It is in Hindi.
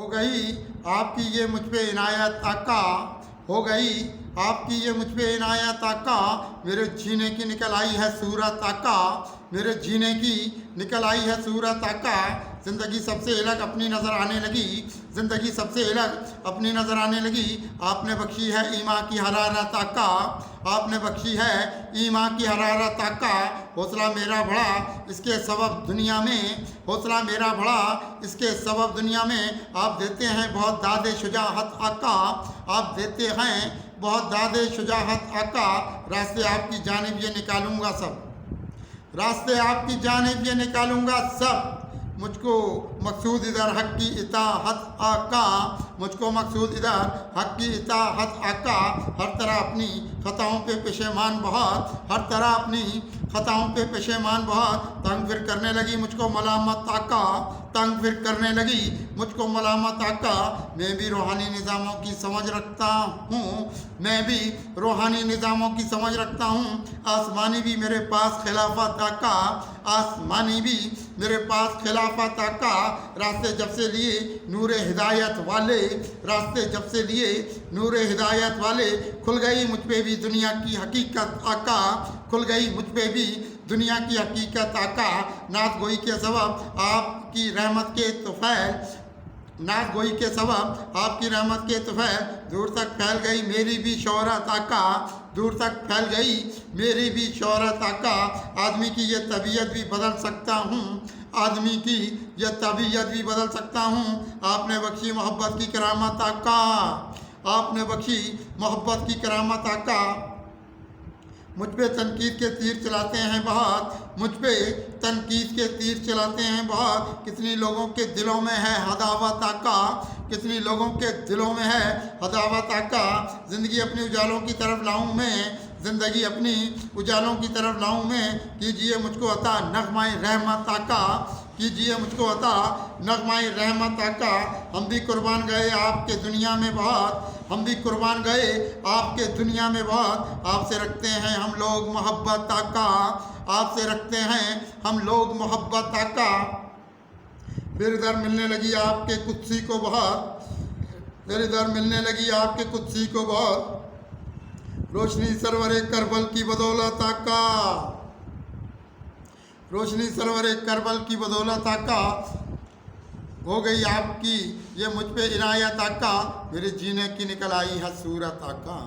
गई आपकी ये मुझ पे इनायत आका, हो गई आपकी ये मुझ पे इनायत आका, मेरे जीने की निकल आई है सूरत आका, मेरे जीने की निकल आई है सूरत आका। ज़िंदगी सबसे अलग अपनी नज़र आने लगी, ज़िंदगी सबसे अलग अपनी नज़र आने लगी। आपने बख्शी है ईमान की हरारत आका, आपने बख्शी है ईमान की हरारत आका। हौसला मेरा बढ़ा इसके सबब दुनिया में, हौसला मेरा बढ़ा इसके सबब दुनिया में। आप देते हैं बहुत दादे शुजाहत आका, आप देते हैं बहुत दादे शुजाहत आका। रास्ते आपकी जानिब ये निकालूंगा सब, रास्ते आपकी जानिब ये निकालूंगा सब। मुझको मकसूद इधर हक की इताहत आका, मुझको मकसूद इधर हक की इताहत आका। हर तरह अपनी ख़ताओं पे पेशेमान बहुत, हर तरह अपनी ख़ताओं पे पेशेमान बहुत। तंग फिर करने लगी मुझको मलामत आका, तंग फिर करने लगी मुझको मलामत आका। मैं भी रूहानी निज़ामों की समझ रखता हूँ, मैं भी रूहानी निज़ामों की समझ रखता हूँ। आसमानी भी मेरे पास खिलाफत आका, आसमानी भी मेरे पास खिलाफत आका। रास्ते जब से लिए नूर हिदायत वाले, रास्ते जब से लिए नूर हिदायत वाले। खुल गई मुझ पे भी दुनिया की हकीकत आका, खुल गई मुझ पे भी दुनिया की हकीकत आका। नात गोई के सबब आपकी रहमत के तुफैल, नात गोई के सबब आपकी रहमत के तुफैल। दूर तक फैल गई मेरी भी शोहरत आका, दूर तक फैल गई मेरी भी शोहरत आका। आदमी की ये तबीयत भी बदल सकता हूँ, आदमी की ये तबीयत भी बदल सकता हूँ। आपने बख्शी मोहब्बत की करामत आका, आपने बख्शी मोहब्बत की करामत आका। मुझ पे तनकीद के तीर चलाते हैं बहुत, मुझ पे तनकीद के तीर चलाते हैं बहुत। कितनी लोगों के दिलों में है हदावत आका, कितनी लोगों के दिलों में है हदावत आका। ज़िंदगी अपनी उजालों की तरफ लाऊं मैं, ज़िंदगी अपनी उजालों की तरफ लाऊं मैं। कीजिए मुझको अता नगमाए रहमत आका, कीजिए मुझको अता नगमाए रहमत आका। हम भी कुर्बान गए आपके दुनिया में बहुत, हम भी कुर्बान गए आपके दुनिया में बहुत। आपसे रखते हैं हम लोग मोहब्बत आका, आपसे रखते हैं हम लोग मोहब्बत आका। फिर इधर मिलने लगी आपके कुत्सी को बहुत, फिर इधर मिलने लगी आपके कुत्सी को बहुत। रोशनी सरवरे करबल की बदौलत आका, रोशनी सरवरे करबल की बदौलत आका। हो गई आपकी ये मुझ पे इनायत आका, मेरे जीने की निकल आई है सूरत आका।